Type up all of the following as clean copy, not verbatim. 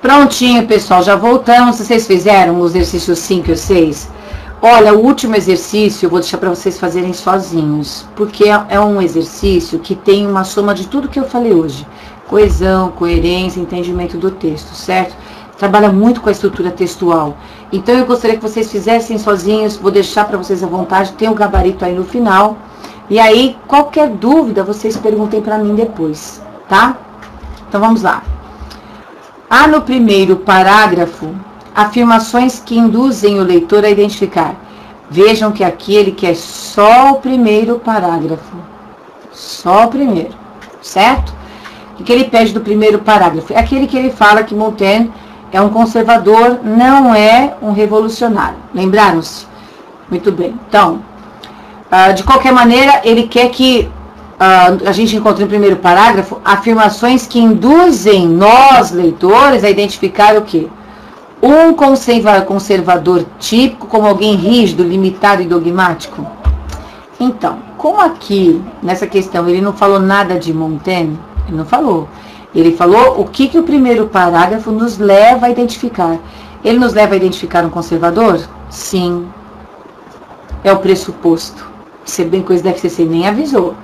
Prontinho, pessoal, já voltamos. Vocês fizeram o exercício 5 e 6? Olha, o último exercício eu vou deixar para vocês fazerem sozinhos, porque é um exercício que tem uma soma de tudo que eu falei hoje. Coesão, coerência, entendimento do texto, certo? Trabalha muito com a estrutura textual. Então, eu gostaria que vocês fizessem sozinhos, vou deixar para vocês à vontade, tem o gabarito aí no final. E aí, qualquer dúvida, vocês perguntem para mim depois, tá? Então, vamos lá. Há no primeiro parágrafo afirmações que induzem o leitor a identificar. Vejam que aqui ele quer só o primeiro parágrafo. Só o primeiro, certo? O que ele pede do primeiro parágrafo? É aquele que ele fala que Montaigne é um conservador, não é um revolucionário. Lembraram-se? Muito bem. Então, de qualquer maneira, ele quer que a gente encontre no primeiro parágrafo afirmações que induzem nós, leitores, a identificar o quê? Um conservador típico como alguém rígido, limitado e dogmático. Então, como aqui, nessa questão, ele não falou nada de Montaigne, ele não falou. Ele falou o que o primeiro parágrafo nos leva a identificar. Ele nos leva a identificar um conservador? Sim. É o pressuposto. Se bem coisa deve ser, você nem avisou.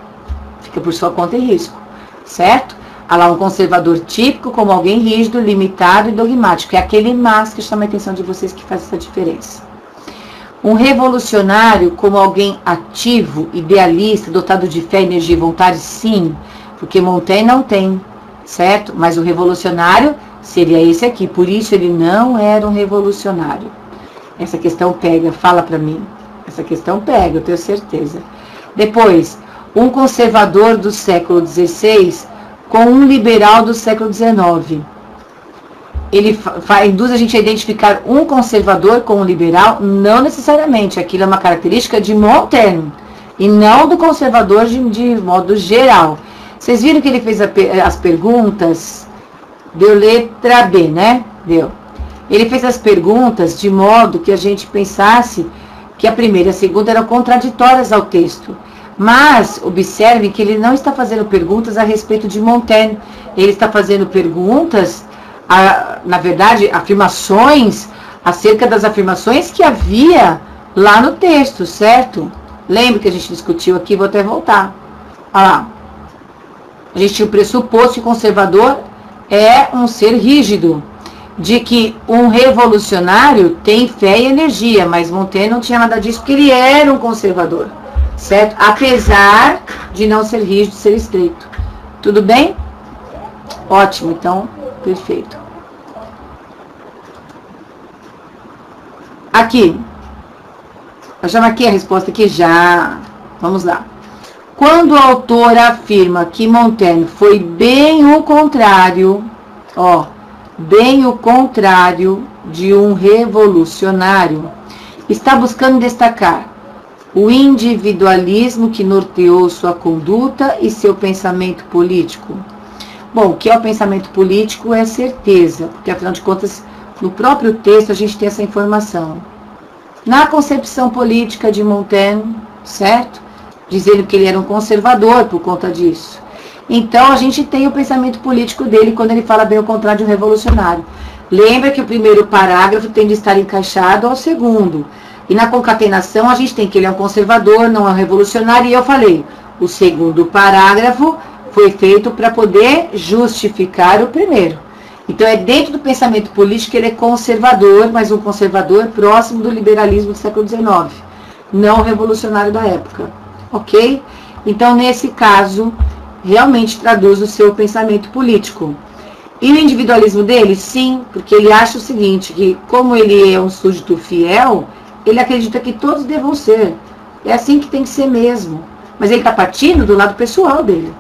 Fica por sua conta e risco. Certo? Há lá um conservador típico como alguém rígido, limitado e dogmático. É aquele mas que chama a atenção de vocês que faz essa diferença. Um revolucionário como alguém ativo, idealista, dotado de fé, energia e vontade? Sim. Porque Montaigne não tem. Certo? Mas o revolucionário seria esse aqui. Por isso ele não era um revolucionário. Essa questão pega, fala para mim. Essa questão pega, eu tenho certeza. Depois, um conservador do século XVI com um liberal do século XIX. Ele induz a gente a identificar um conservador com um liberal? Não necessariamente. Aquilo é uma característica de Montaigne e não do conservador de modo geral. Vocês viram que ele fez as perguntas? Deu letra B, né? Deu. Ele fez as perguntas de modo que a gente pensasse que a primeira e a segunda eram contraditórias ao texto. Mas, observem que ele não está fazendo perguntas a respeito de Montaigne. Ele está fazendo perguntas, na verdade, afirmações, acerca das afirmações que havia lá no texto, certo? Lembra que a gente discutiu aqui, vou até voltar. Olha lá. A gente tinha o pressuposto que o conservador é um ser rígido, de que um revolucionário tem fé e energia, mas Montaigne não tinha nada disso, porque ele era um conservador, certo? Apesar de não ser rígido, ser estreito. Tudo bem? Ótimo, então, perfeito. Aqui, eu já marquei a resposta aqui já. Vamos lá. Quando o autor afirma que Montaigne foi bem o contrário, bem o contrário de um revolucionário, está buscando destacar o individualismo que norteou sua conduta e seu pensamento político. Bom, o que é o pensamento político é certeza, porque afinal de contas, no próprio texto a gente tem essa informação. Na concepção política de Montaigne, certo? Dizendo que ele era um conservador por conta disso. Então, a gente tem o pensamento político dele quando ele fala bem o contrário de um revolucionário. Lembra que o primeiro parágrafo tem de estar encaixado ao segundo. E na concatenação, a gente tem que ele é um conservador, não é um revolucionário. E eu falei, o segundo parágrafo foi feito para poder justificar o primeiro. Então, é dentro do pensamento político que ele é conservador, mas um conservador próximo do liberalismo do século XIX. Não o revolucionário da época. Ok? Então, nesse caso, realmente traduz o seu pensamento político. E o individualismo dele? Sim, porque ele acha o seguinte, que como ele é um súdito fiel, ele acredita que todos devam ser. É assim que tem que ser mesmo. Mas ele está partindo do lado pessoal dele,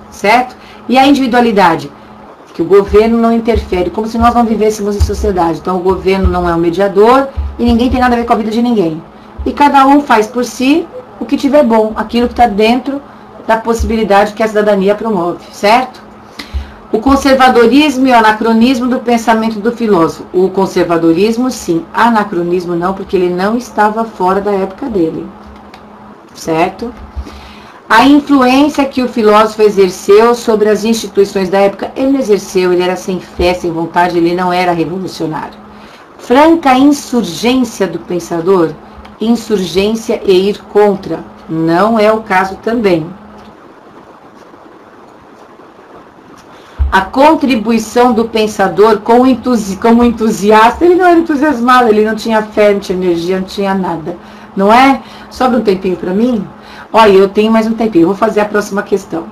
certo? E a individualidade? Que o governo não interfere, como se nós não vivêssemos em sociedade. Então, o governo não é um mediador e ninguém tem nada a ver com a vida de ninguém. E cada um faz por si o que tiver bom, aquilo que está dentro da possibilidade que a cidadania promove, certo? O conservadorismo e o anacronismo do pensamento do filósofo. O conservadorismo, sim. Anacronismo, não, porque ele não estava fora da época dele, certo? A influência que o filósofo exerceu sobre as instituições da época, ele não exerceu, ele era sem fé, sem vontade, ele não era revolucionário. Franca insurgência do pensador, insurgência e ir contra, não é o caso também. A contribuição do pensador como entusiasta, ele não era entusiasmado, ele não tinha fé, não tinha energia, não tinha nada. Não é? Sobra um tempinho para mim? Olha, eu tenho mais um tempinho, eu vou fazer a próxima questão,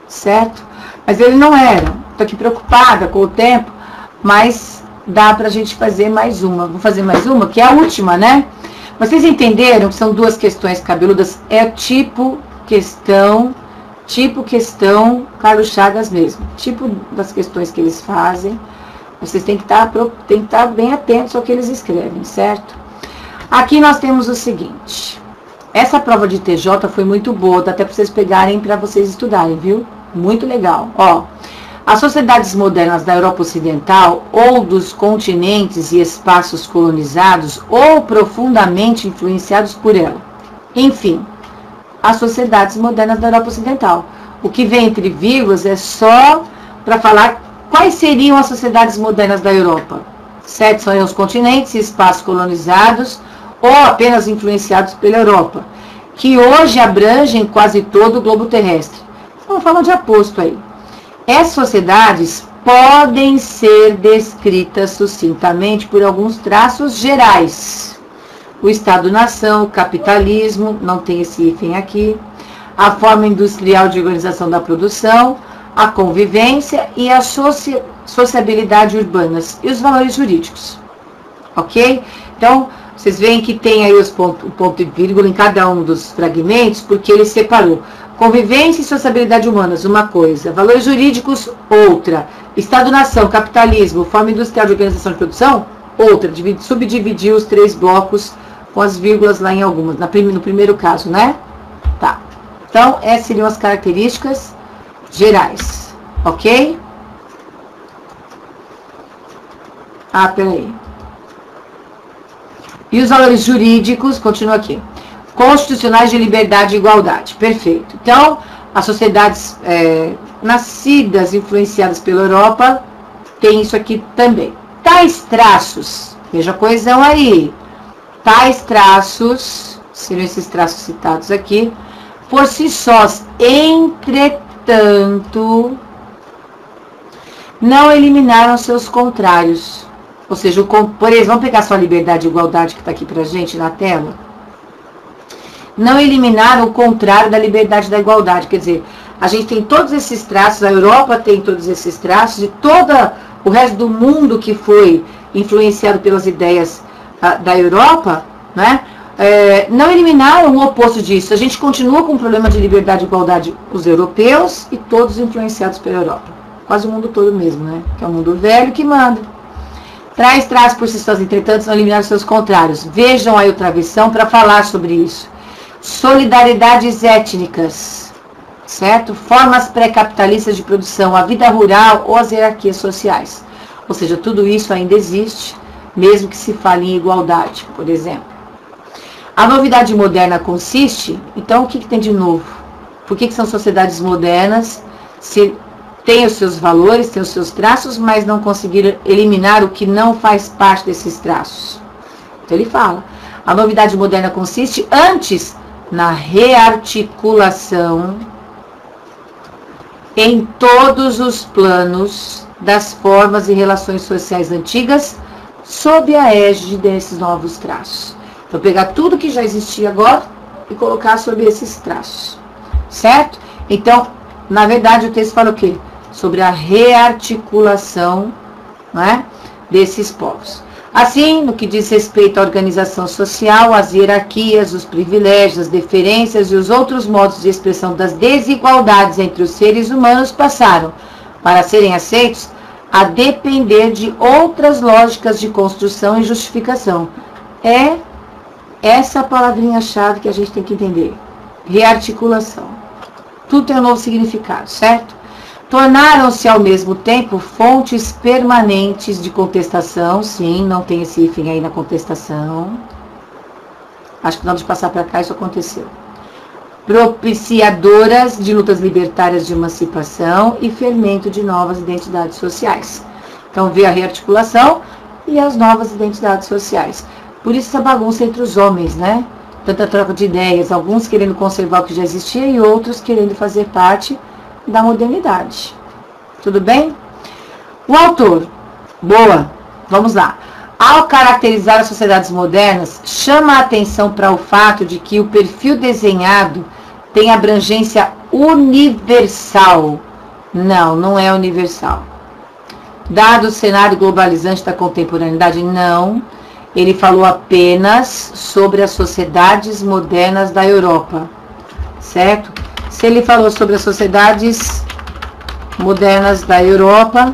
certo? Mas ele não era. Estou aqui preocupada com o tempo, mas dá para a gente fazer mais uma. Vou fazer mais uma, que é a última, né? Vocês entenderam que são duas questões cabeludas? É tipo, questão, Carlos Chagas mesmo. Tipo das questões que eles fazem. Vocês têm que estar bem atentos ao que eles escrevem, certo? Aqui nós temos o seguinte. Essa prova de TJ foi muito boa, dá até para vocês pegarem para vocês estudarem, viu? Muito legal. Ó, as sociedades modernas da Europa Ocidental ou dos continentes e espaços colonizados ou profundamente influenciados por ela. Enfim, as sociedades modernas da Europa Ocidental. O que vem entre vírgulas é só para falar quais seriam as sociedades modernas da Europa. Certo? São os continentes e espaços colonizados ou apenas influenciados pela Europa, que hoje abrangem quase todo o globo terrestre. Uma forma de aposto aí. Essas sociedades podem ser descritas sucintamente por alguns traços gerais. O Estado-nação, o capitalismo, não tem esse hífen aqui, a forma industrial de organização da produção, a convivência e a sociabilidade urbanas e os valores jurídicos. Ok? Então, vocês veem que tem aí os ponto e vírgula em cada um dos fragmentos, porque ele separou. Convivência e sociabilidade humanas, uma coisa. Valores jurídicos, outra. Estado-nação, capitalismo, forma industrial de organização de produção, outra. Subdividiu os três blocos com as vírgulas lá em algumas, no primeiro caso, né? Tá. Então, essas seriam as características gerais. Ok? Ah, peraí. E os valores jurídicos, continua aqui. Constitucionais de liberdade e igualdade. Perfeito. Então, as sociedades nascidas, influenciadas pela Europa, tem isso aqui também. Tais traços, veja a coesão aí. Tais traços, seriam esses traços citados aqui, por si sós, entretanto, não eliminaram seus contrários. Ou seja, por exemplo, vamos pegar só a liberdade e igualdade que está aqui pra gente na tela. Não eliminaram o contrário da liberdade e da igualdade. Quer dizer, a gente tem todos esses traços, a Europa tem todos esses traços, e todo o resto do mundo que foi influenciado pelas ideias da Europa, né? Não eliminaram o oposto disso. A gente continua com o problema de liberdade e igualdade, os europeus e todos influenciados pela Europa. Quase o mundo todo mesmo, né? Que é o mundo velho que manda. Traz por si sós, entretanto, não eliminar seus contrários. Vejam aí o travessão para falar sobre isso. Solidariedades étnicas, certo? Formas pré-capitalistas de produção, a vida rural ou as hierarquias sociais. Ou seja, tudo isso ainda existe, mesmo que se fale em igualdade, por exemplo. A novidade moderna consiste, então o que tem de novo? Por que são sociedades modernas? Se tem os seus valores, tem os seus traços, mas não conseguiram eliminar o que não faz parte desses traços. Então ele fala, a novidade moderna consiste antes na rearticulação em todos os planos das formas e relações sociais antigas sob a égide desses novos traços. Então pegar tudo que já existia agora e colocar sobre esses traços, certo? Então, na verdade, o texto fala o quê? Sobre a rearticulação, né, desses povos. Assim, no que diz respeito à organização social, as hierarquias, os privilégios, as deferências e os outros modos de expressão das desigualdades entre os seres humanos passaram, para serem aceitos, a depender de outras lógicas de construção e justificação. É essa palavrinha-chave que a gente tem que entender. Rearticulação. Tudo tem um novo significado, certo? Tornaram-se ao mesmo tempo fontes permanentes de contestação. Sim, não tem esse hífen aí na contestação. Acho que na hora de passar para cá isso aconteceu. propiciadoras de lutas libertárias de emancipação e fermento de novas identidades sociais. Então, vê a rearticulação e as novas identidades sociais. Por isso essa bagunça entre os homens, né? Tanta troca de ideias, alguns querendo conservar o que já existia e outros querendo fazer parte da modernidade. Tudo bem? O autor, boa, vamos lá. Ao caracterizar as sociedades modernas, chama a atenção para o fato de que o perfil desenhado tem abrangência universal. Não, não é universal. Dado o cenário globalizante da contemporaneidade, não. Ele falou apenas sobre as sociedades modernas da Europa, certo? Se ele falou sobre as sociedades modernas da Europa,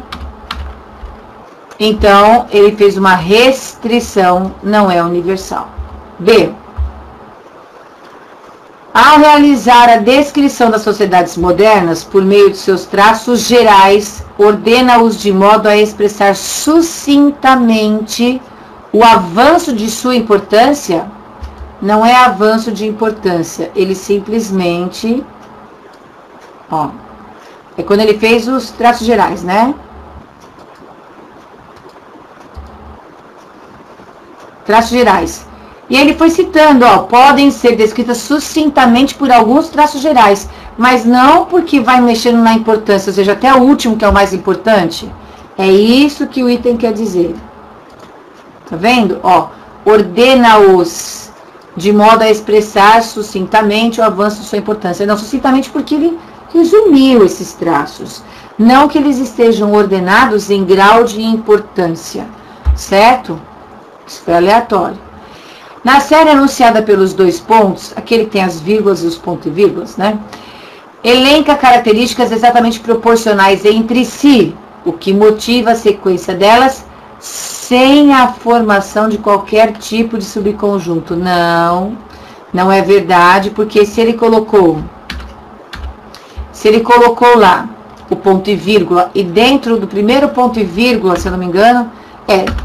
então ele fez uma restrição, não é universal. B. Ao realizar a descrição das sociedades modernas por meio de seus traços gerais, ordena-os de modo a expressar sucintamente o avanço de sua importância. Não é avanço de importância, ele simplesmente, é quando ele fez os traços gerais, né? Traços gerais. E ele foi citando, podem ser descritas sucintamente por alguns traços gerais, mas não porque vai mexendo na importância, ou seja, até o último que é o mais importante. É isso que o item quer dizer. Tá vendo? Ordena-os de modo a expressar sucintamente o avanço de sua importância. Não, sucintamente porque ele resumiu esses traços. Não que eles estejam ordenados em grau de importância. Certo? Isso foi aleatório. Na série anunciada pelos 2 pontos, aquele que tem as vírgulas e os pontos e vírgulas, né? Elenca características exatamente proporcionais entre si, o que motiva a sequência delas, sem a formação de qualquer tipo de subconjunto. Não, não é verdade, porque se ele colocou lá o ponto e vírgula, e dentro do primeiro ponto e vírgula, se eu não me engano,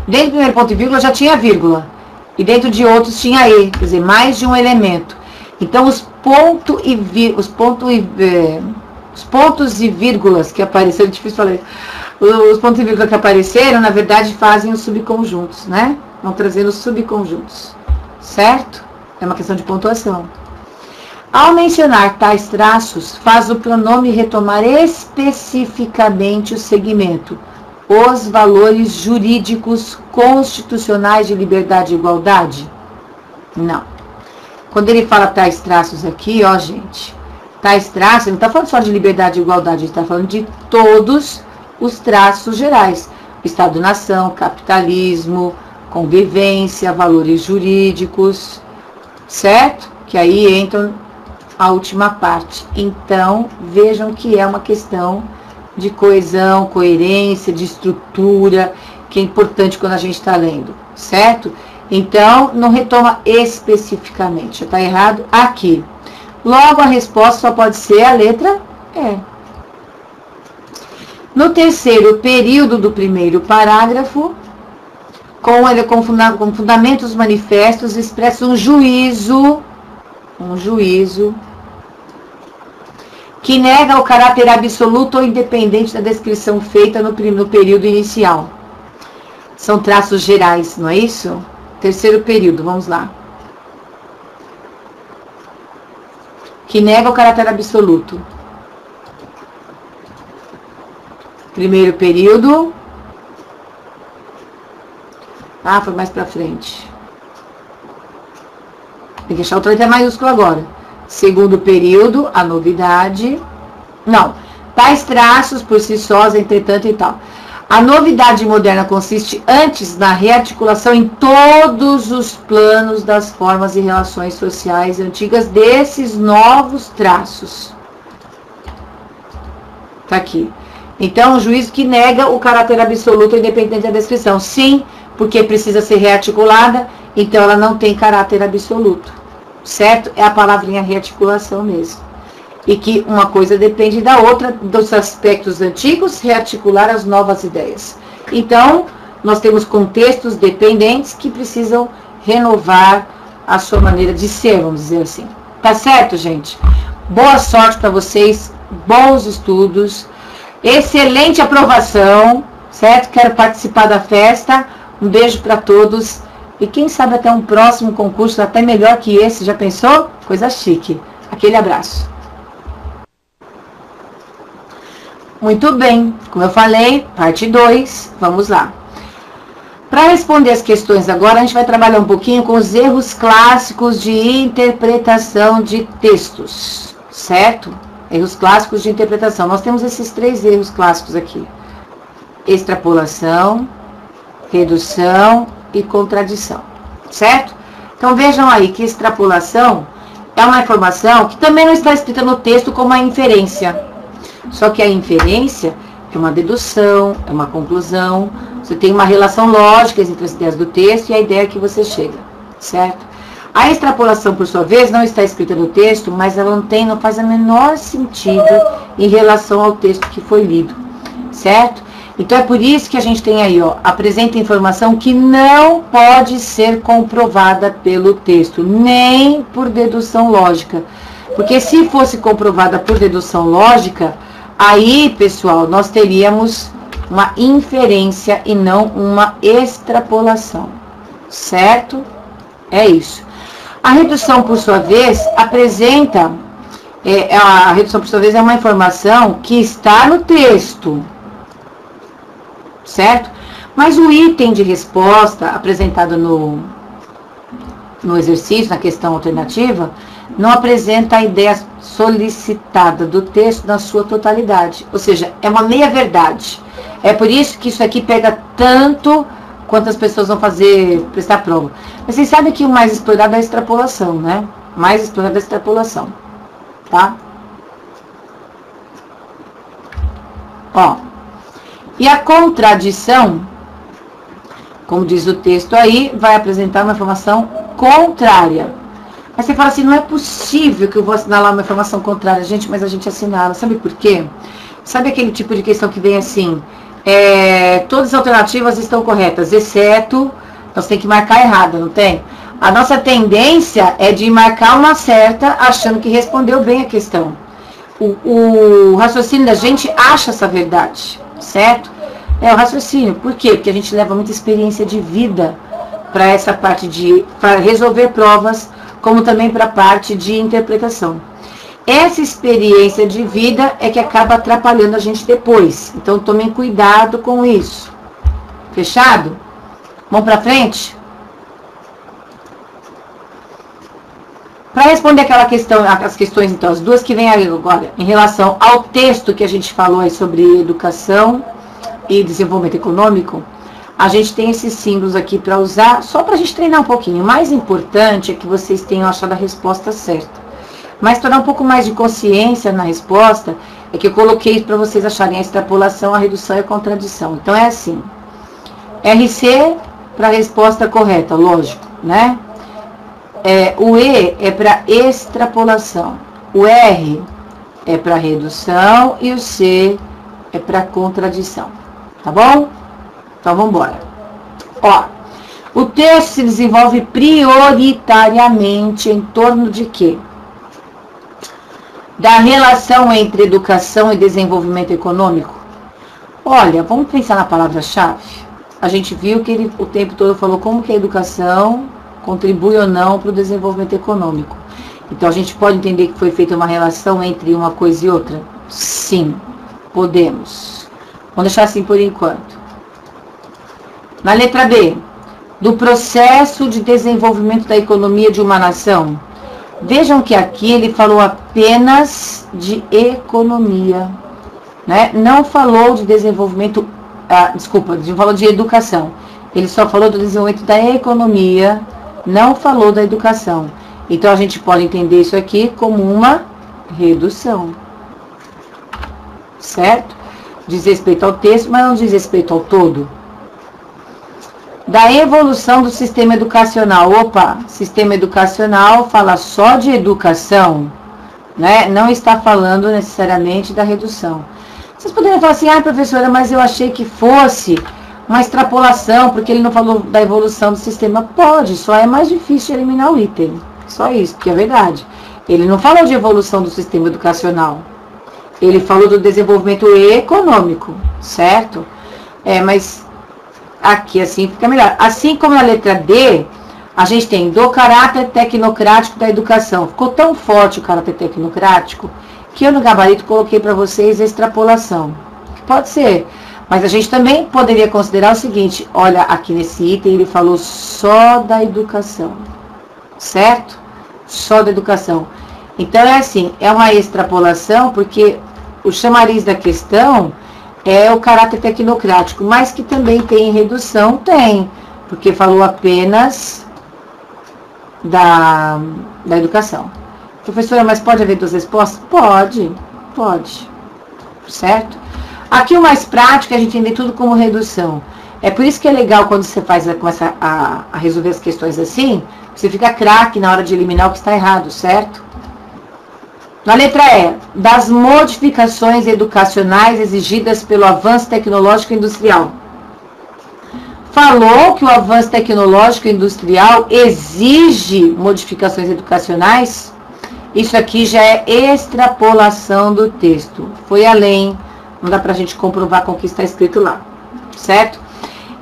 dentro do primeiro ponto e vírgula já tinha vírgula, e dentro de outros tinha e, quer dizer, mais de um elemento. Então, os pontos e vírgulas que apareceram, difícil falar, os pontos e vírgulas que apareceram, na verdade, fazem os subconjuntos, né? Vão trazendo os subconjuntos, certo? É uma questão de pontuação. Ao mencionar tais traços, faz o pronome retomar especificamente o segmento, os valores jurídicos constitucionais de liberdade e igualdade? Não. Quando ele fala tais traços aqui, gente, tais traços, ele não está falando só de liberdade e igualdade, ele está falando de todos os traços gerais. Estado-nação, capitalismo, convivência, valores jurídicos, certo? Que aí entra a última parte. Então, vejam que é uma questão de coesão, coerência, de estrutura, que é importante quando a gente está lendo, certo? Então, não retoma especificamente, já está errado aqui. Logo, a resposta só pode ser a letra E. No terceiro período do primeiro parágrafo, com fundamentos manifestos, expressa um juízo que nega o caráter absoluto ou independente da descrição feita no período inicial. São traços gerais, não é isso? Terceiro período, vamos lá. Que nega o caráter absoluto. Primeiro período. Foi mais pra frente. Tem que deixar outra letra maiúscula agora. Segundo período, a novidade. Não. Tais traços por si sós, entretanto e tal. A novidade moderna consiste antes na rearticulação em todos os planos das formas e relações sociais antigas desses novos traços. Tá aqui. Então, o juízo que nega o caráter absoluto independente da descrição. Sim, porque precisa ser rearticulada, então ela não tem caráter absoluto. Certo? É a palavrinha rearticulação mesmo. E que uma coisa depende da outra, dos aspectos antigos, rearticular as novas ideias. Então, nós temos contextos dependentes que precisam renovar a sua maneira de ser, vamos dizer assim. Tá certo, gente? Boa sorte para vocês, bons estudos, excelente aprovação, certo? Quero participar da festa. Um beijo para todos. E quem sabe até um próximo concurso, até melhor que esse, já pensou? Coisa chique. Aquele abraço. Muito bem, como eu falei, parte 2, vamos lá. Para responder as questões agora, a gente vai trabalhar um pouquinho com os erros clássicos de interpretação de textos, certo? Erros clássicos de interpretação. Nós temos esses 3 erros clássicos aqui. Extrapolação, redução e contradição, certo? Então vejam aí que extrapolação é uma informação que também não está escrita no texto como a inferência. Só que a inferência é uma dedução, é uma conclusão, você tem uma relação lógica entre as ideias do texto e a ideia que você chega, certo? A extrapolação, por sua vez, não está escrita no texto, mas ela não faz o menor sentido em relação ao texto que foi lido, certo? Então é por isso que a gente tem aí, ó, apresenta informação que não pode ser comprovada pelo texto, nem por dedução lógica. Porque se fosse comprovada por dedução lógica, aí, pessoal, nós teríamos uma inferência e não uma extrapolação, certo? É isso. A redução, por sua vez, apresenta, a redução, por sua vez, é uma informação que está no texto, certo? Mas o item de resposta apresentado no exercício, na questão alternativa, não apresenta a ideia solicitada do texto na sua totalidade. Ou seja, é uma meia-verdade. É por isso que isso aqui pega tanto quanto as pessoas vão prestar prova. Mas vocês sabem que o mais explorado é a extrapolação, né? Mais explorado é a extrapolação. Tá? Ó. E a contradição, como diz o texto aí, vai apresentar uma informação contrária. Aí você fala assim, não é possível que eu vou assinalar uma informação contrária, gente, mas a gente assinala. Sabe por quê? Sabe aquele tipo de questão que vem assim, todas as alternativas estão corretas, exceto, nós temos que marcar errada, não tem? A nossa tendência é de marcar uma certa, achando que respondeu bem a questão. O raciocínio da gente acha essa verdade, certo? É o raciocínio. Por quê? Porque a gente leva muita experiência de vida para essa parte para resolver provas, como também para a parte de interpretação. Essa experiência de vida é que acaba atrapalhando a gente depois. Então, tomem cuidado com isso. Fechado? Vamos para frente? Para responder aquela questão, as questões, então, as duas que vêm aí agora, em relação ao texto que a gente falou aí sobre educação e desenvolvimento econômico, a gente tem esses símbolos aqui para usar, só para a gente treinar um pouquinho. O mais importante é que vocês tenham achado a resposta certa. Mas para dar um pouco mais de consciência na resposta, é que eu coloquei para vocês acharem a extrapolação, a redução e a contradição. Então é assim, RC para a resposta correta, lógico, né? O E é para extrapolação, o R é para redução e o C é para contradição, tá bom? Então, vamos embora. Ó, o texto se desenvolve prioritariamente em torno de quê? Da relação entre educação e desenvolvimento econômico. Olha, vamos pensar na palavra-chave. A gente viu que ele o tempo todo falou como que a educação contribui ou não para o desenvolvimento econômico. Então, a gente pode entender que foi feita uma relação entre uma coisa e outra? Sim, podemos. Vamos deixar assim por enquanto. Na letra B, do processo de desenvolvimento da economia de uma nação. Vejam que aqui ele falou apenas de economia, né? Não falou de desenvolvimento, não falou de educação. Ele só falou do desenvolvimento da economia, não falou da educação. Então, a gente pode entender isso aqui como uma redução, certo? Diz respeito ao texto, mas não diz respeito ao todo. Da evolução do sistema educacional. Opa, sistema educacional fala só de educação, né? Não está falando necessariamente da redução. Vocês poderiam falar assim, professora, mas eu achei que fosse uma extrapolação, porque ele não falou da evolução do sistema. Pode, só é mais difícil de eliminar o item. Só isso, porque é verdade. Ele não falou de evolução do sistema educacional. Ele falou do desenvolvimento econômico, certo? Mas aqui assim fica melhor. Assim como na letra D, a gente tem do caráter tecnocrático da educação. Ficou tão forte o caráter tecnocrático que eu no gabarito coloquei para vocês a extrapolação. Pode ser, mas a gente também poderia considerar o seguinte, olha, aqui nesse item ele falou só da educação, certo? Só da educação. Então é assim, é uma extrapolação porque o chamariz da questão é o caráter tecnocrático, mas que também tem redução, tem, porque falou apenas da educação. Professora, mas pode haver duas respostas? Pode, certo? Aqui o mais prático é a gente entender tudo como redução. É por isso que é legal quando você começa a resolver as questões assim, você fica craque na hora de eliminar o que está errado, certo? Na letra E, das modificações educacionais exigidas pelo avanço tecnológico e industrial. Falou que o avanço tecnológico e industrial exige modificações educacionais? Isso aqui já é extrapolação do texto. Foi além, não dá pra gente comprovar com o que está escrito lá, certo?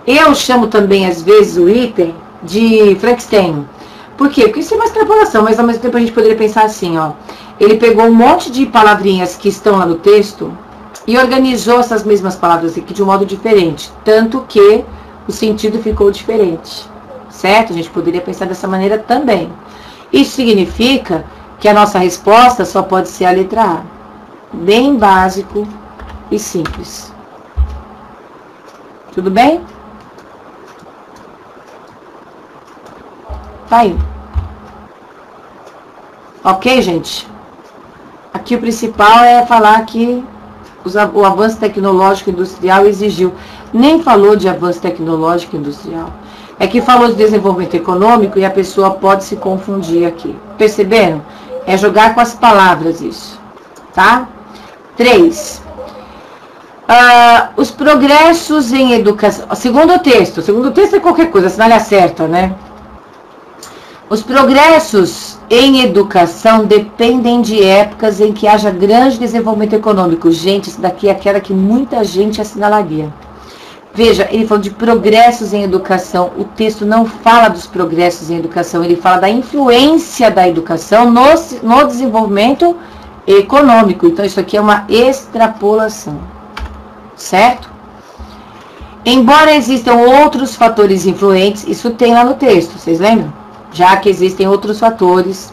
Eu chamo também, às vezes, o item de Frankenstein. Por quê? Porque isso é uma extrapolação, mas ao mesmo tempo a gente poderia pensar assim, ó. Ele pegou um monte de palavrinhas que estão lá no texto e organizou essas mesmas palavras aqui de um modo diferente, tanto que o sentido ficou diferente, certo? A gente poderia pensar dessa maneira também. Isso significa que a nossa resposta só pode ser a letra A. Bem básico e simples. Tudo bem? Tá aí. Ok, gente? Aqui o principal é falar que o avanço tecnológico industrial exigiu. Nem falou de avanço tecnológico industrial. É que falou de desenvolvimento econômico e a pessoa pode se confundir aqui. Perceberam? É jogar com as palavras isso. Tá? 3. Os progressos em educação. Segundo o texto é qualquer coisa, senão ele acerta, né? Os progressos em educação dependem de épocas em que haja grande desenvolvimento econômico. Gente, isso daqui é aquela que muita gente assinalaria. Veja, ele falou de progressos em educação. O texto não fala dos progressos em educação, ele fala da influência da educação no desenvolvimento econômico. Então, isso aqui é uma extrapolação. Certo? Embora existam outros fatores influentes, isso tem lá no texto, vocês lembram? Já que existem outros fatores.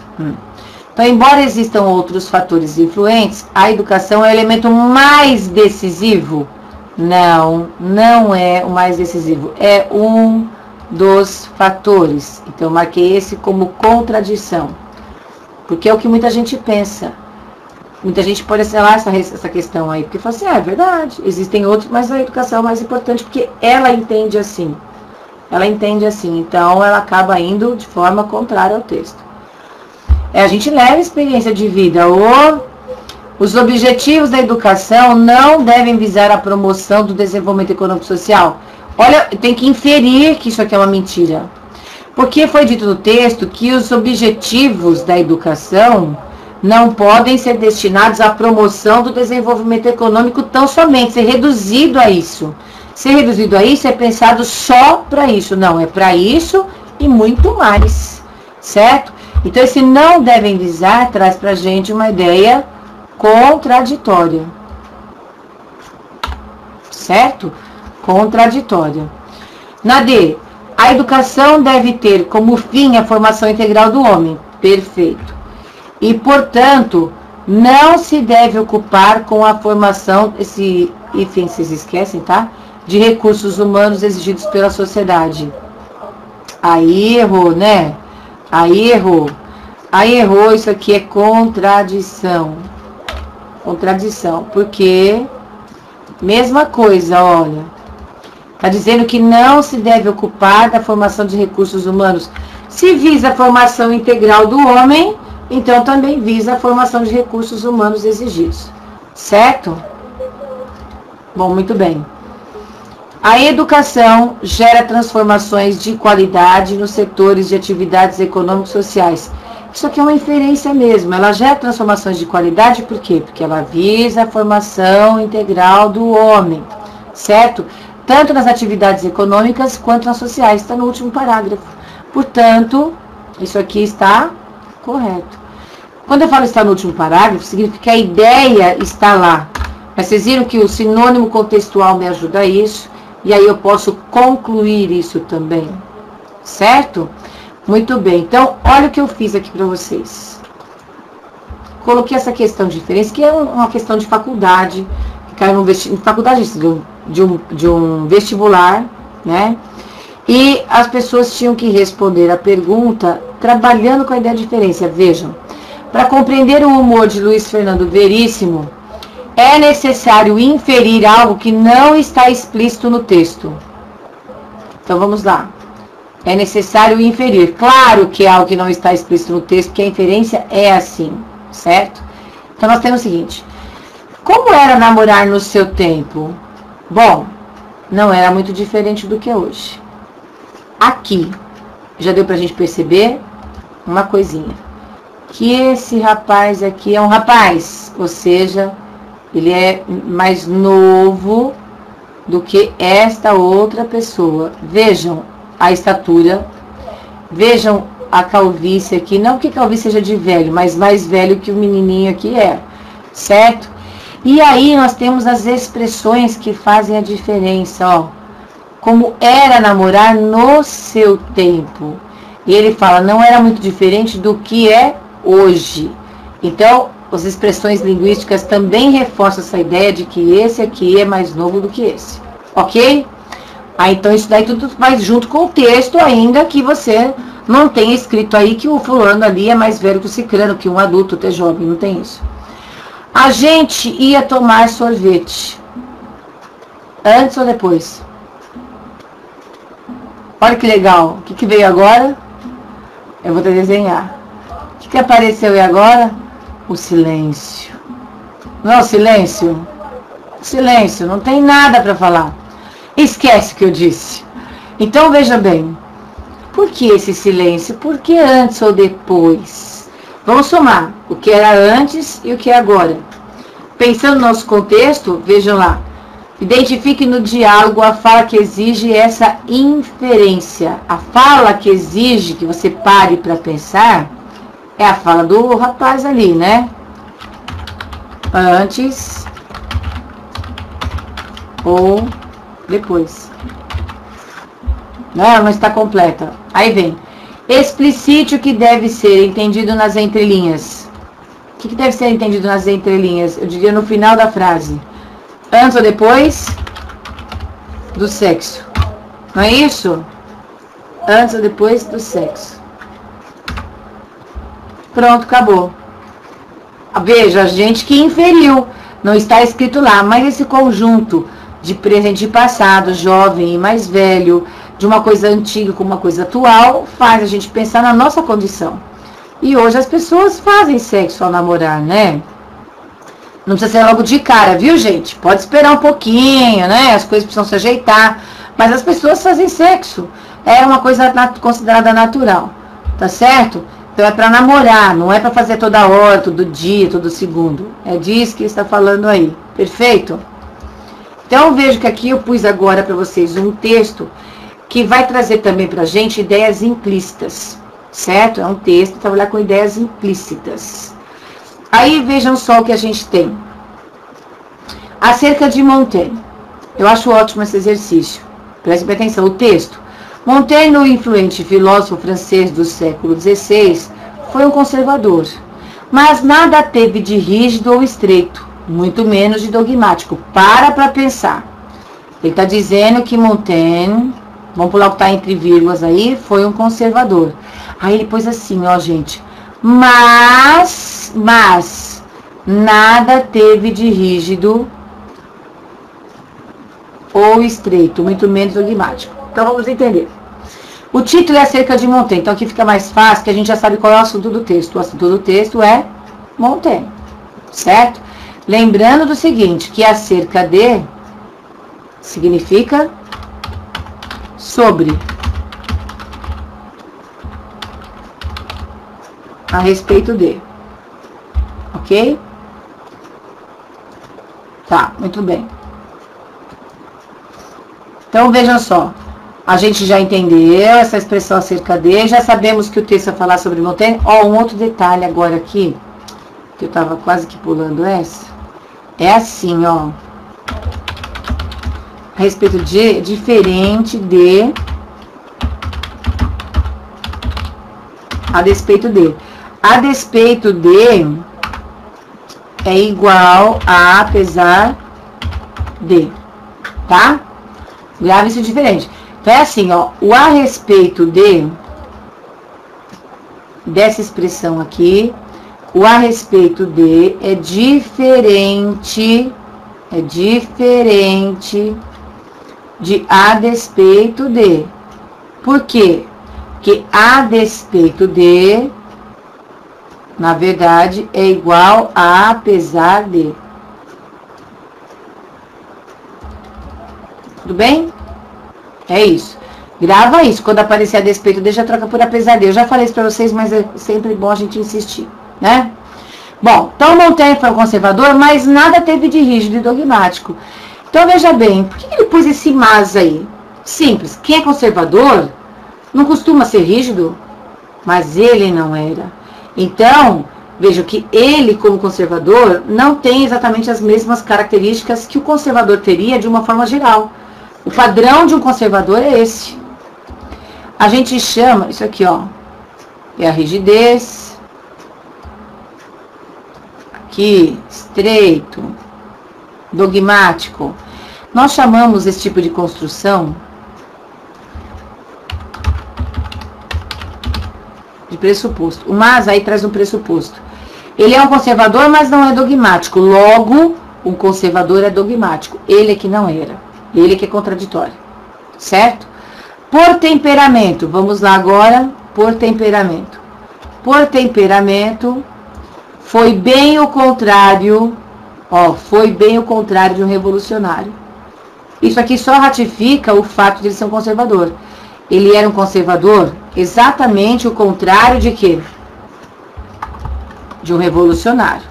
Então, embora existam outros fatores influentes, a educação é o elemento mais decisivo? Não é o mais decisivo. É um dos fatores. Então, eu marquei esse como contradição. Porque é o que muita gente pensa. Muita gente pode assinalar essa questão aí, porque fala assim, é verdade, existem outros, mas a educação é mais importante, porque ela entende assim. Ela entende assim, então ela acaba indo de forma contrária ao texto. A gente leva experiência de vida. Os objetivos da educação não devem visar a promoção do desenvolvimento econômico e social. Olha, tem que inferir que isso aqui é uma mentira. Porque foi dito no texto que os objetivos da educação não podem ser destinados à promoção do desenvolvimento econômico tão somente, ser reduzido a isso. Ser reduzido a isso é pensado só para isso. Não, é para isso e muito mais, certo? Então, esse não devem visar traz para a gente uma ideia contraditória, certo? Contraditória. Na D, a educação deve ter como fim a formação integral do homem. Perfeito. E, portanto, não se deve ocupar com a formação, esse item vocês esquecem, tá? De recursos humanos exigidos pela sociedade. Aí errou, né? Aí errou, isso aqui é contradição. Contradição, porque, mesma coisa, olha. Está dizendo que não se deve ocupar da formação de recursos humanos. Se visa a formação integral do homem, então também visa a formação de recursos humanos exigidos. Certo? Bom, muito bem. A educação gera transformações de qualidade nos setores de atividades econômicos e sociais. Isso aqui é uma inferência mesmo, ela gera transformações de qualidade, por quê? Porque ela visa a formação integral do homem, certo? Tanto nas atividades econômicas quanto nas sociais, está no último parágrafo. Portanto, isso aqui está correto. Quando eu falo está no último parágrafo, significa que a ideia está lá. Mas vocês viram que o sinônimo contextual me ajuda a isso, e aí eu posso concluir isso também, certo? Muito bem, então, olha o que eu fiz aqui para vocês. Coloquei essa questão de diferença, que é uma questão de faculdade, que caiu no faculdade de um vestibular, né? E as pessoas tinham que responder a pergunta trabalhando com a ideia de diferença. Vejam, para compreender o humor de Luiz Fernando Veríssimo, é necessário inferir algo que não está explícito no texto. Então, vamos lá. É necessário inferir. Claro que é algo que não está explícito no texto, porque a inferência é assim, certo? Então, nós temos o seguinte. Como era namorar no seu tempo? Bom, não era muito diferente do que é hoje. Aqui, já deu pra gente perceber uma coisinha. Que esse rapaz aqui é um rapaz, ou seja, ele é mais novo do que esta outra pessoa. Vejam a estatura, vejam a calvície aqui, não que calvície seja de velho, mas mais velho que o menininho aqui é, certo? E aí nós temos as expressões que fazem a diferença, ó. Como era namorar no seu tempo. E ele fala, não era muito diferente do que é hoje. Então, as expressões linguísticas também reforçam essa ideia de que esse aqui é mais novo do que esse. Ok? Então isso daí tudo vai junto com o texto, ainda que você não tenha escrito aí que o fulano ali é mais velho que o ciclano, que um adulto até jovem, não tem isso. A gente ia tomar sorvete. Antes ou depois? Olha que legal. O que veio agora? Eu vou te desenhar. O que apareceu aí agora? O silêncio. Não é o silêncio? Silêncio, não tem nada para falar. Esquece o que eu disse. Então, veja bem. Por que esse silêncio? Por que antes ou depois? Vamos somar o que era antes e o que é agora. Pensando no nosso contexto, vejam lá. Identifique no diálogo a fala que exige essa inferência. A fala que exige que você pare para pensar é a fala do rapaz ali, né? Antes ou depois. Não está completa. Aí vem. Explicite o que deve ser entendido nas entrelinhas. O que deve ser entendido nas entrelinhas? Eu diria no final da frase. Antes ou depois do sexo. Não é isso? Antes ou depois do sexo. Pronto, acabou. Veja, a gente que inferiu. Não está escrito lá, mas esse conjunto de presente e passado, jovem e mais velho, de uma coisa antiga com uma coisa atual, faz a gente pensar na nossa condição. E hoje as pessoas fazem sexo ao namorar, né? Não precisa ser logo de cara, viu, gente? Pode esperar um pouquinho, né? As coisas precisam se ajeitar. Mas as pessoas fazem sexo. É uma coisa considerada natural, tá certo? Então é para namorar, não é para fazer toda hora, todo dia, todo segundo. É disso que está falando aí. Perfeito? Então vejo que aqui eu pus agora para vocês um texto que vai trazer também para a gente ideias implícitas, certo? É um texto para trabalhar com ideias implícitas. Aí vejam só o que a gente tem. Acerca de Montaigne. Eu acho ótimo esse exercício. Prestem atenção, o texto. Montaigne, o influente filósofo francês do século XVI, foi um conservador, mas nada teve de rígido ou estreito, muito menos de dogmático. Para pensar. Ele está dizendo que Montaigne, vamos pular o que está entre vírgulas aí, foi um conservador. Aí ele pôs assim, ó, gente. Mas nada teve de rígido ou estreito, muito menos dogmático. Então vamos entender. O título é acerca de Montaigne, então aqui fica mais fácil, que a gente já sabe qual é o assunto do texto. O assunto do texto é Montaigne, certo? Lembrando do seguinte, que acerca de significa sobre. a respeito de. Ok? Tá, muito bem. Então, vejam só. A gente já entendeu essa expressão acerca de, já sabemos que o texto vai falar sobre Montaigne. Ó, um outro detalhe agora aqui, que eu tava quase que pulando essa. É assim, ó. A respeito de, diferente de, a despeito de. A despeito de é igual a apesar de, tá? Grave isso diferente. Então, é assim, ó, o a respeito de, dessa expressão aqui, o a respeito de é diferente de a despeito de. Por quê? Porque a despeito de, na verdade, é igual a apesar de. Tudo bem? É isso. Grava isso. Quando aparecer a despeito de, já troca por apesar de. Eu já falei isso pra vocês, mas é sempre bom a gente insistir, né? Bom, então Montaigne foi um conservador, mas nada teve de rígido e dogmático. Então, veja bem, por que ele pôs esse mas aí? Simples. Quem é conservador não costuma ser rígido, mas ele não era. Então, veja que ele, como conservador, não tem exatamente as mesmas características que o conservador teria de uma forma geral. O padrão de um conservador é esse. A gente chama, isso aqui, ó, é a rigidez. Aqui, estreito, dogmático. Nós chamamos esse tipo de construção de pressuposto. O mas aí traz um pressuposto. Ele é um conservador, mas não é dogmático. Logo, um conservador é dogmático. Ele é que não era. Ele que é contraditório, certo? Por temperamento, vamos lá agora, por temperamento. Por temperamento, foi bem o contrário, ó, foi bem o contrário de um revolucionário. Isso aqui só ratifica o fato de ele ser um conservador. Ele era um conservador exatamente o contrário de quê? De um revolucionário,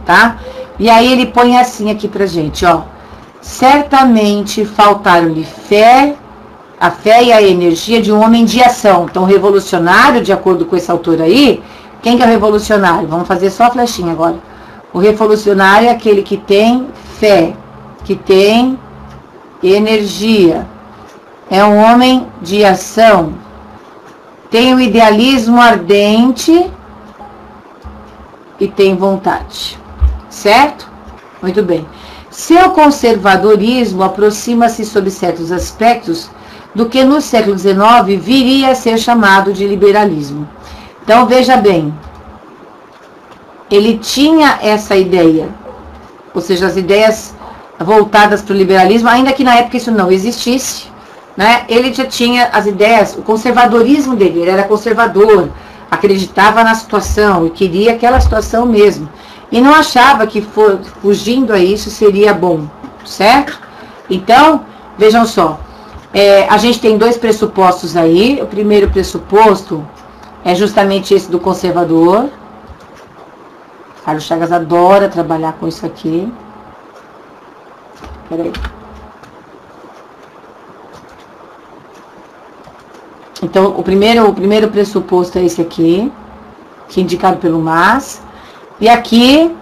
tá? E aí ele põe assim aqui pra gente, ó. Certamente faltaram-lhe a fé e a energia de um homem de ação. Então, revolucionário, de acordo com esse autor aí, quem que é o revolucionário? Vamos fazer só a flechinha agora. O revolucionário é aquele que tem fé, que tem energia. É um homem de ação. Tem o idealismo ardente e tem vontade. Certo? Muito bem. Seu conservadorismo aproxima-se sob certos aspectos do que no século XIX viria a ser chamado de liberalismo. Então, veja bem, ele tinha essa ideia, ou seja, as ideias voltadas para o liberalismo, ainda que na época isso não existisse, né? Ele já tinha as ideias, o conservadorismo dele, ele era conservador, acreditava na situação e queria aquela situação mesmo. E não achava que fugindo a isso seria bom, certo? Então, vejam só, a gente tem dois pressupostos aí. O primeiro pressuposto é justamente esse do conservador. Carlos Chagas adora trabalhar com isso aqui. Peraí. Então, o primeiro pressuposto é esse aqui, que é indicado pelo mas. E aqui,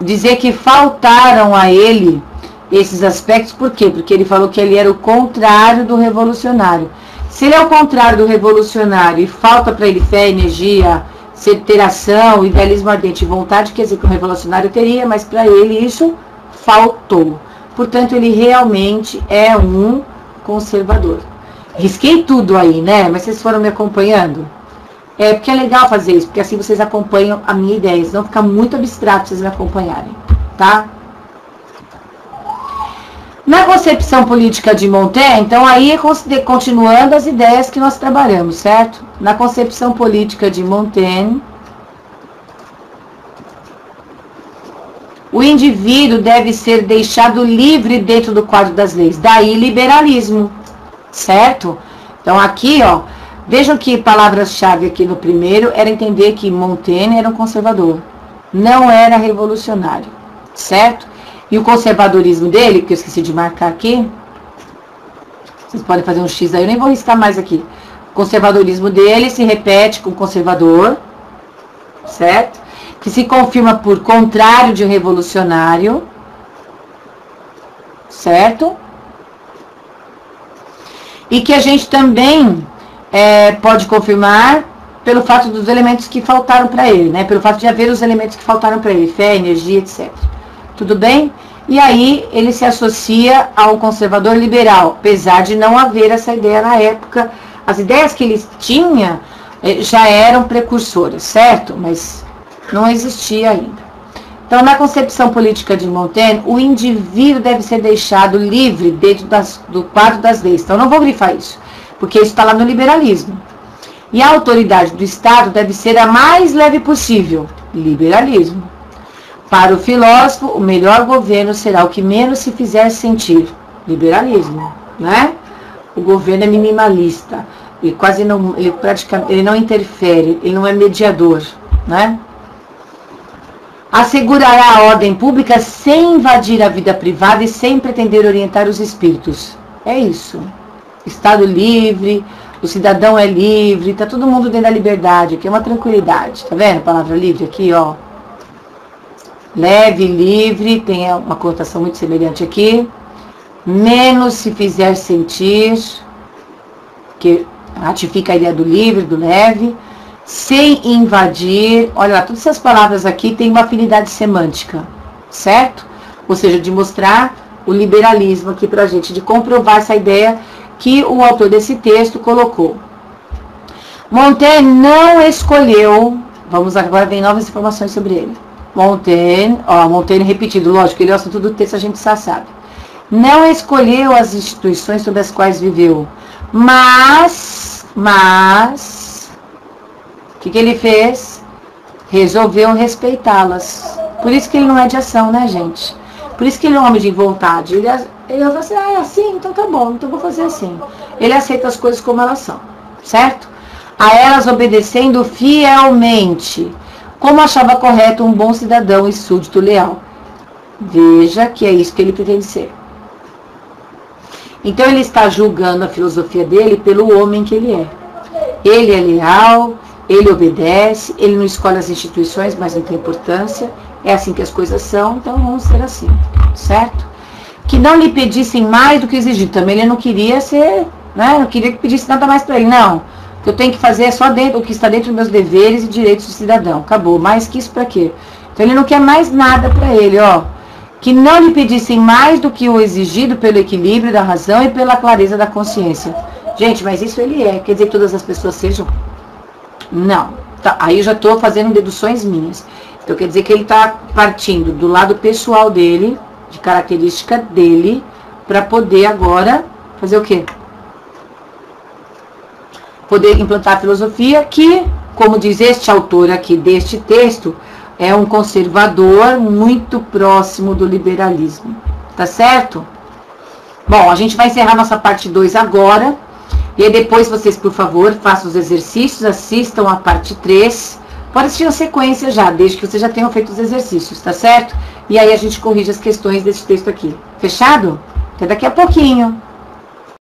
dizer que faltaram a ele esses aspectos, por quê? Porque ele falou que ele era o contrário do revolucionário. Se ele é o contrário do revolucionário e falta para ele fé, energia, ter ação, idealismo ardente e vontade, quer dizer que o revolucionário teria, mas para ele isso faltou. Portanto, ele realmente é um conservador. Risquei tudo aí, né? Mas vocês foram me acompanhando? Porque é legal fazer isso, porque assim vocês acompanham a minha ideia, senão fica muito abstrato pra vocês me acompanharem, tá? Na concepção política de Montaigne, então aí é continuando as ideias que nós trabalhamos, certo? Na concepção política de Montaigne, o indivíduo deve ser deixado livre dentro do quadro das leis, daí liberalismo, certo? Então aqui, ó, Vejam que palavras-chave aqui no primeiro era entender que Montaigne era um conservador, não era revolucionário, certo? E o conservadorismo dele, que eu esqueci de marcar aqui, vocês podem fazer um X aí, eu nem vou riscar mais aqui. O conservadorismo dele se repete com conservador, certo? Que se confirma por contrário de revolucionário, certo? E que a gente também pode confirmar pelo fato dos elementos que faltaram para ele, né? Pelo fato de haver os elementos que faltaram para ele, fé, energia, etc. Tudo bem? E aí ele se associa ao conservador liberal, apesar de não haver essa ideia na época. As ideias que ele tinha já eram precursoras, certo? Mas não existia ainda. Então, na concepção política de Montaigne, o indivíduo deve ser deixado livre dentro do quadro das leis. Então, não vou grifar isso, porque isso está lá no liberalismo. E a autoridade do Estado deve ser a mais leve possível, liberalismo. Para o filósofo, o melhor governo será o que menos se fizer sentir, liberalismo, né? O governo é minimalista, ele quase não, ele não interfere, ele não é mediador, né? Assegurará a ordem pública sem invadir a vida privada e sem pretender orientar os espíritos. É isso. Estado livre, o cidadão é livre, tá todo mundo dentro da liberdade, aqui é uma tranquilidade. Tá vendo a palavra livre aqui, ó? Leve, livre, tem uma conotação muito semelhante aqui. Menos se fizer sentir, que ratifica a ideia do livre, do leve. Sem invadir, olha lá, todas essas palavras aqui têm uma afinidade semântica, certo? Ou seja, de mostrar o liberalismo aqui pra gente, de comprovar essa ideia que o autor desse texto colocou. Montaigne não escolheu, vamos agora ver novas informações sobre ele. Montaigne repetido, lógico, ele é o assunto do texto, a gente já sabe. Não escolheu as instituições sobre as quais viveu, mas, o que ele fez? Resolveu respeitá-las. Por isso que ele não é de ação, né, gente? Por isso que ele é um homem de vontade. Ele vai assim, é assim, então tá bom, então vou fazer assim. Ele aceita as coisas como elas são, certo? A elas obedecendo fielmente, como achava correto um bom cidadão e súdito leal. Veja que é isso que ele pretende ser. Então ele está julgando a filosofia dele pelo homem que ele é. Ele é leal, ele obedece, ele não escolhe as instituições, mas não tem importância. É assim que as coisas são, então vamos ser assim, certo? Que não lhe pedissem mais do que exigido. Também ele não queria ser, né? Não queria que pedisse nada mais para ele. Não, o que eu tenho que fazer é só dentro, o que está dentro dos meus deveres e direitos de cidadão. Acabou. Mais que isso para quê? Então ele não quer mais nada para ele, ó. Que não lhe pedissem mais do que o exigido pelo equilíbrio da razão e pela clareza da consciência. Gente, mas isso ele é. Quer dizer que todas as pessoas sejam? Não. Tá, aí eu já estou fazendo deduções minhas. Então quer dizer que ele está partindo do lado pessoal dele, de característica dele, para poder agora fazer o quê? Poder implantar a filosofia que, como diz este autor aqui deste texto, é um conservador muito próximo do liberalismo. Tá certo? Bom, a gente vai encerrar nossa parte 2 agora. E aí depois vocês, por favor, façam os exercícios, assistam a parte 3. Pode assistir a sequência já, desde que vocês já tenham feito os exercícios, tá certo? E aí a gente corrige as questões desse texto aqui. Fechado? Até daqui a pouquinho.